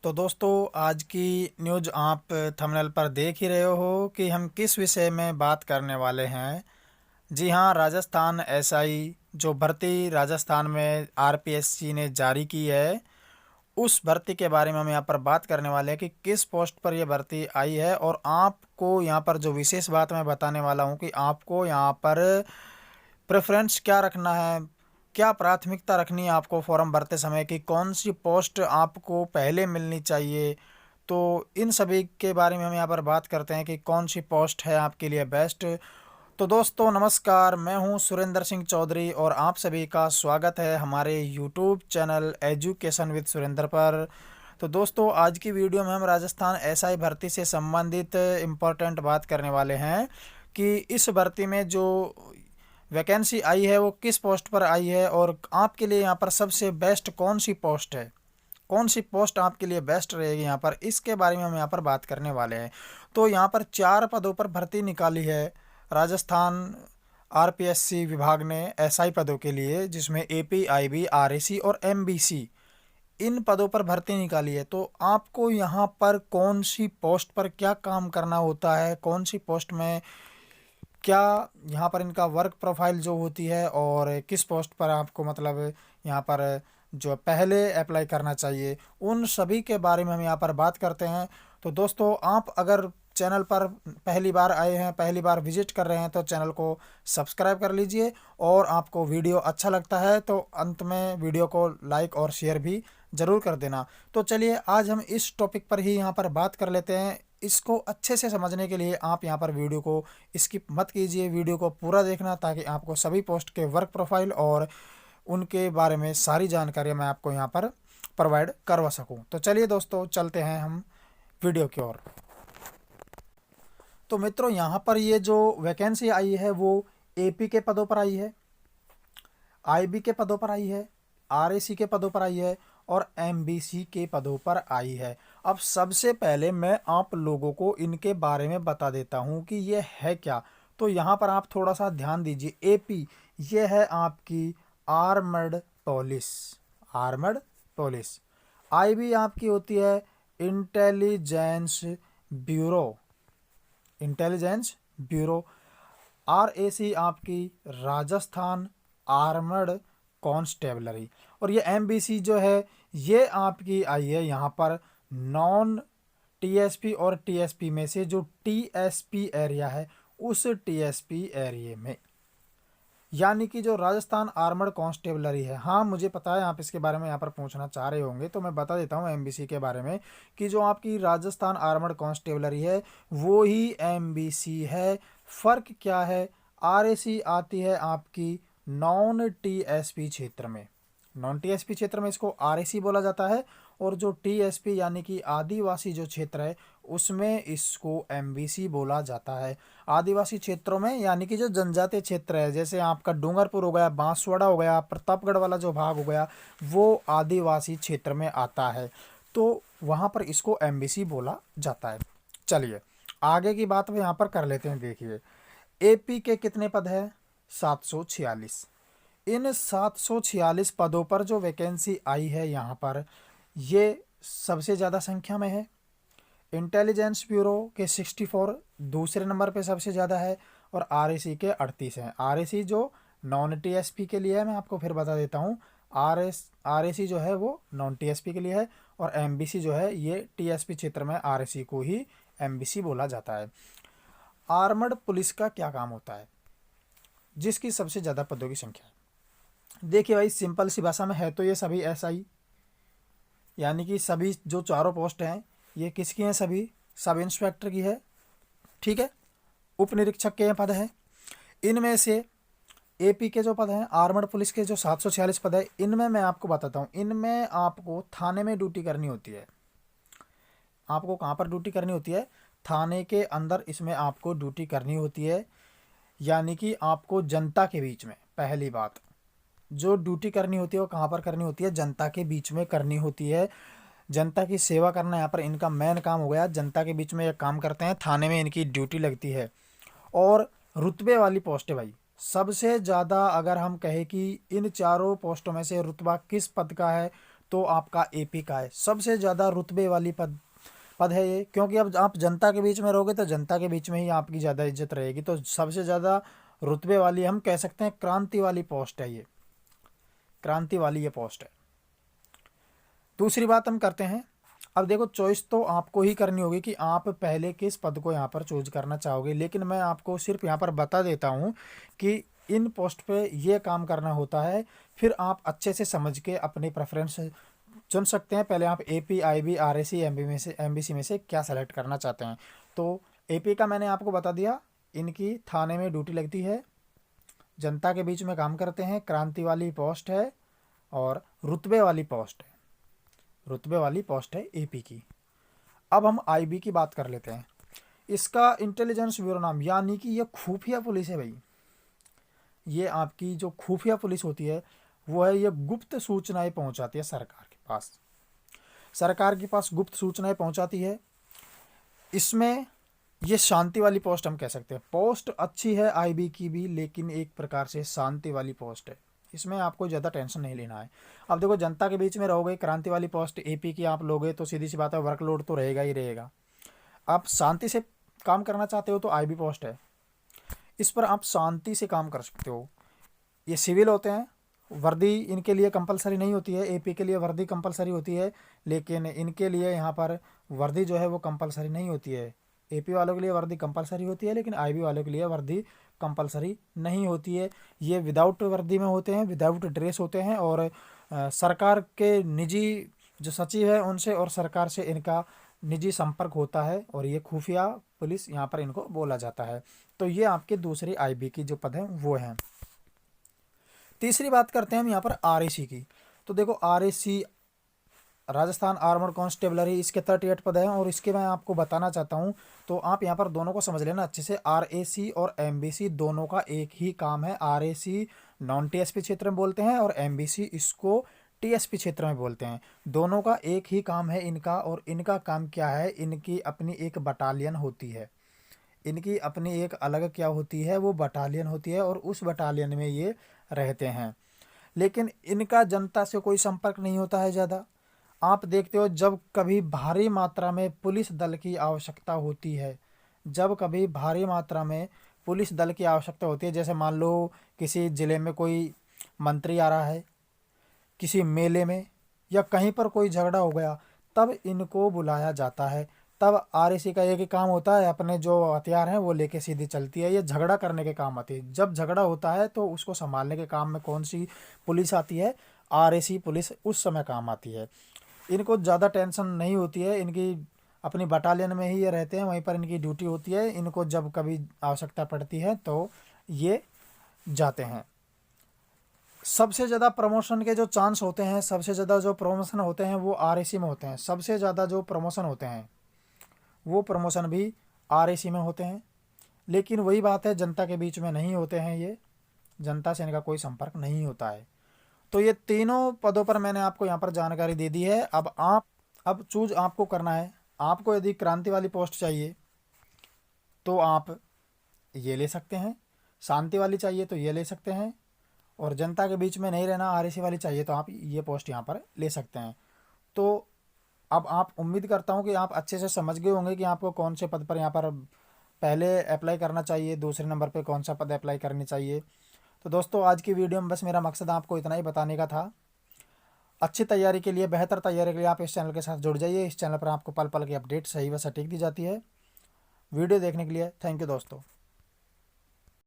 तो दोस्तों आज की न्यूज़ आप थंबनेल पर देख ही रहे हो कि हम किस विषय में बात करने वाले हैं। जी हाँ, राजस्थान एसआई जो भर्ती राजस्थान में आरपीएससी ने जारी की है, उस भर्ती के बारे में हम यहाँ पर बात करने वाले हैं कि किस पोस्ट पर यह भर्ती आई है। और आपको यहाँ पर जो विशेष बात मैं बताने वाला हूँ कि आपको यहाँ पर प्रेफरेंस क्या रखना है, क्या प्राथमिकता रखनी है आपको फॉर्म भरते समय, कि कौन सी पोस्ट आपको पहले मिलनी चाहिए। तो इन सभी के बारे में हम यहाँ पर बात करते हैं कि कौन सी पोस्ट है आपके लिए बेस्ट। तो दोस्तों नमस्कार, मैं हूँ सुरेंद्र सिंह चौधरी और आप सभी का स्वागत है हमारे YouTube channel education with Surendra पर। तो दोस्तों आज की वीडियो में हम राजस्थान एसआई भर्ती से संबंधित इम्पोर्टेंट बात करने वाले हैं कि इस भर्ती में जो वैकेंसी आई है वो किस पोस्ट पर आई है और आपके लिए यहाँ पर सबसे बेस्ट कौन सी पोस्ट है, कौन सी पोस्ट आपके लिए बेस्ट रहेगी यहाँ पर, इसके बारे में हम यहाँ पर बात करने वाले हैं। तो यहाँ पर 4 पदों पर भर्ती निकाली है राजस्थान आरपीएससी विभाग ने एसआई पदों के लिए, जिसमें एपी, आईबी, आरएसी और एमबीसी इन पदों पर भर्ती निकाली है। तो आपको यहाँ पर कौन सी पोस्ट पर क्या काम करना होता है, कौन सी पोस्ट में क्या यहाँ पर इनका वर्क प्रोफाइल जो होती है और किस पोस्ट पर आपको मतलब यहाँ पर जो पहले अप्लाई करना चाहिए, उन सभी के बारे में हम यहाँ पर बात करते हैं। तो दोस्तों आप अगर चैनल पर पहली बार आए हैं, पहली बार विजिट कर रहे हैं, तो चैनल को सब्सक्राइब कर लीजिए और आपको वीडियो अच्छा लगता है तो अंत में वीडियो को लाइक और शेयर भी ज़रूर कर देना। तो चलिए आज हम इस टॉपिक पर ही यहाँ पर बात कर लेते हैं। इसको अच्छे से समझने के लिए आप यहाँ पर वीडियो को स्किप मत कीजिए, वीडियो को पूरा देखना ताकि आपको सभी पोस्ट के वर्क प्रोफाइल और उनके बारे में सारी जानकारी मैं आपको यहाँ पर प्रोवाइड करवा सकूँ। तो चलिए दोस्तों चलते हैं हम वीडियो की ओर। तो मित्रों यहाँ पर ये जो वैकेंसी आई है वो एपी के पदों पर आई है, आईबी के पदों पर आई है, आरएसी के पदों पर आई है और एमबीसी के पदों पर आई है। अब सबसे पहले मैं आप लोगों को इनके बारे में बता देता हूं कि ये है क्या। तो यहाँ पर आप थोड़ा सा ध्यान दीजिए। एपी ये है आपकी armoured police, armoured police. IB आपकी होती है intelligence bureau, intelligence bureau. RAC आपकी राजस्थान आर्मर्ड कॉन्स्टेबलरी। और ये एमबीसी जो है ये आपकी आई है यहाँ पर नॉन टीएसपी और टीएसपी में से जो टीएसपी एरिया है उस टीएसपी एरिया में, यानी कि जो राजस्थान आर्मर्ड कॉन्स्टेबलरी है। हाँ मुझे पता है आप इसके बारे में यहाँ पर पूछना चाह रहे होंगे, तो मैं बता देता हूँ एमबीसी के बारे में कि जो आपकी राजस्थान आर्मर्ड कॉन्स्टेबलरी है वो ही एमबीसी है। फ़र्क क्या है, आरएसी आती है आपकी नॉन टीएसपी क्षेत्र में, नॉन टीएसपी क्षेत्र में इसको आरएसी बोला जाता है, और जो टीएसपी यानी कि आदिवासी जो क्षेत्र है उसमें इसको एमबीसी बोला जाता है। आदिवासी क्षेत्रों में यानी कि जो जनजातीय क्षेत्र है, जैसे आपका डूंगरपुर हो गया, बांसवाड़ा हो गया, प्रतापगढ़ वाला जो भाग हो गया, वो आदिवासी क्षेत्र में आता है, तो वहाँ पर इसको एमबीसी बोला जाता है। चलिए आगे की बात हम यहाँ पर कर लेते हैं। देखिए एपी के कितने पद हैं, 746। इन 746 पदों पर जो वैकेंसी आई है यहाँ पर ये सबसे ज़्यादा संख्या में है। इंटेलिजेंस ब्यूरो के 64 दूसरे नंबर पे सबसे ज़्यादा है और आरएसी के 38 हैं। आरएसी जो नॉन टीएसपी के लिए है, मैं आपको फिर बता देता हूँ, आरएसी जो है वो नॉन टीएसपी के लिए है और एमबीसी जो है ये टीएसपी क्षेत्र में आरएसी को ही एमबीसी बोला जाता है। आर्मर्ड पुलिस का क्या काम होता है, जिसकी सबसे ज़्यादा पदों की संख्या है। देखिए भाई सिंपल सी भाषा में है तो ये सभी एसआई यानी कि सभी जो चारों पोस्ट हैं ये किसकी हैं, सभी सब इंस्पेक्टर की है, ठीक है। उप निरीक्षक के पद हैं। इनमें से एपी के जो पद हैं, आर्मर्ड पुलिस के जो 746 पद है, इनमें मैं आपको बताता हूँ, इनमें आपको थाने में ड्यूटी करनी होती है। आपको कहाँ पर ड्यूटी करनी होती है, थाने के अंदर इसमें आपको ड्यूटी करनी होती है, यानी कि आपको जनता के बीच में, पहली बात जो ड्यूटी करनी होती है वो कहाँ पर करनी होती है, जनता के बीच में करनी होती है। जनता की सेवा करना यहाँ पर इनका मेन काम हो गया, जनता के बीच में ये काम करते हैं, थाने में इनकी ड्यूटी लगती है। और रुतबे वाली पोस्ट है भाई, सबसे ज़्यादा अगर हम कहें कि इन चारों पोस्टों में से रुतबा किस पद का है तो आपका एपी का है। सबसे ज़्यादा रुतबे वाली पद है ये, क्योंकि अब आप जनता के बीच में रहोगे तो जनता के बीच में ही आपकी ज़्यादा इज्जत रहेगी। तो सबसे ज़्यादा रुतबे वाली, हम कह सकते हैं क्रांति वाली पोस्ट है ये, क्रांति वाली ये पोस्ट है। दूसरी बात हम करते हैं, अब देखो चॉइस तो आपको ही करनी होगी कि आप पहले किस पद को यहाँ पर चूज करना चाहोगे, लेकिन मैं आपको सिर्फ यहाँ पर बता देता हूँ कि इन पोस्ट पे ये काम करना होता है। फिर आप अच्छे से समझ के अपने प्रेफरेंस चुन सकते हैं। पहले आप एपी, आईबी, आरएसी, एमबीसी में से क्या सेलेक्ट करना चाहते हैं। तो एपी का मैंने आपको बता दिया, इनकी थाने में ड्यूटी लगती है, जनता के बीच में काम करते हैं, क्रांति वाली पोस्ट है और रुतबे वाली पोस्ट है, रुतबे वाली पोस्ट है एपी की। अब हम आईबी की बात कर लेते हैं। इसका इंटेलिजेंस ब्यूरो नाम, यानी कि ये खुफिया पुलिस है भाई। ये आपकी जो खुफिया पुलिस होती है वो है, ये गुप्त सूचनाएं पहुंचाती है सरकार के पास, सरकार के पास गुप्त सूचनाएं पहुंचाती है। इसमें ये शांति वाली पोस्ट हम कह सकते हैं। पोस्ट अच्छी है आईबी की भी, लेकिन एक प्रकार से शांति वाली पोस्ट है, इसमें आपको ज़्यादा टेंशन नहीं लेना है। अब देखो जनता के बीच में रहोगे, क्रांति वाली पोस्ट एपी की आप लोगे तो सीधी सी बात है वर्कलोड तो रहेगा ही रहेगा। आप शांति से काम करना चाहते हो तो आईबी पोस्ट है, इस पर आप शांति से काम कर सकते हो। ये सिविल होते हैं, वर्दी इनके लिए कंपलसरी नहीं होती है। एपी के लिए वर्दी कंपलसरी होती है, लेकिन इनके लिए यहाँ पर वर्दी जो है वो कंपलसरी नहीं होती है। एपी वालों के लिए वर्दी कंपलसरी होती है, लेकिन आईबी वालों के लिए वर्दी कंपलसरी नहीं होती है। ये विदाउट वर्दी में होते हैं, विदाउट ड्रेस होते हैं, और सरकार के निजी जो सचिव है उनसे और सरकार से इनका निजी संपर्क होता है, और ये खुफिया पुलिस यहाँ पर इनको बोला जाता है। तो ये आपके दूसरी आईबी की जो पद हैं वो हैं। तीसरी बात करते हैं हम यहाँ पर आरएसी की। तो देखो आरएसी राजस्थान आर्मर्ड कांस्टेबलरी, इसके 38 पद हैं, और इसके मैं आपको बताना चाहता हूँ। तो आप यहाँ पर दोनों को समझ लेना अच्छे से। आरएसी और एमबीसी दोनों का एक ही काम है। आरएसी नॉन टीएसपी क्षेत्र में बोलते हैं और एमबीसी इसको टीएसपी क्षेत्र में बोलते हैं। दोनों का एक ही काम है इनका, और इनका काम क्या है, इनकी अपनी एक बटालियन होती है, इनकी अपनी एक अलग क्या होती है, वो बटालियन होती है, और उस बटालियन में ये रहते हैं। लेकिन इनका जनता से कोई संपर्क नहीं होता है ज़्यादा। आप देखते हो जब कभी भारी मात्रा में पुलिस दल की आवश्यकता होती है, जब कभी भारी मात्रा में पुलिस दल की आवश्यकता होती है, जैसे मान लो किसी ज़िले में कोई मंत्री आ रहा है, किसी मेले में, या कहीं पर कोई झगड़ा हो गया, तब इनको बुलाया जाता है। तब आरएसी का एक ही काम होता है, अपने जो हथियार हैं वो लेके सीधी चलती है। ये झगड़ा करने के काम आती है। जब झगड़ा होता है तो उसको संभालने के काम में कौन सी पुलिस आती है, आरएसी पुलिस उस समय काम आती है। इनको ज़्यादा टेंशन नहीं होती है, इनकी अपनी बटालियन में ही ये रहते हैं, वहीं पर इनकी ड्यूटी होती है। इनको जब कभी आवश्यकता पड़ती है तो ये जाते हैं। सबसे ज़्यादा प्रमोशन के जो चांस होते हैं, सबसे ज़्यादा जो प्रमोशन होते हैं वो आरएसी में होते हैं। सबसे ज़्यादा जो प्रमोशन होते हैं वो प्रमोशन भी आरएसी में होते हैं। लेकिन वही बात है, जनता के बीच में नहीं होते हैं, ये जनता से इनका कोई संपर्क नहीं होता है। तो ये तीनों पदों पर मैंने आपको यहाँ पर जानकारी दे दी है। अब चूज आपको करना है। आपको यदि क्रांति वाली पोस्ट चाहिए तो आप ये ले सकते हैं, शांति वाली चाहिए तो ये ले सकते हैं, और जनता के बीच में नहीं रहना आरएसी वाली चाहिए तो आप ये पोस्ट यहाँ पर ले सकते हैं। तो अब आप, उम्मीद करता हूँ कि आप अच्छे से समझ गए होंगे कि आपको कौन से पद पर यहाँ पर पहले अप्लाई करना चाहिए, दूसरे नंबर पे कौन सा पद अप्लाई करनी चाहिए। तो दोस्तों आज की वीडियो में बस मेरा मकसद आपको इतना ही बताने का था। अच्छी तैयारी के लिए, बेहतर तैयारी के लिए आप इस चैनल के साथ जुड़ जाइए। इस चैनल पर आपको पल पल की अपडेट सही व सटीक दी जाती है। वीडियो देखने के लिए थैंक यू दोस्तों।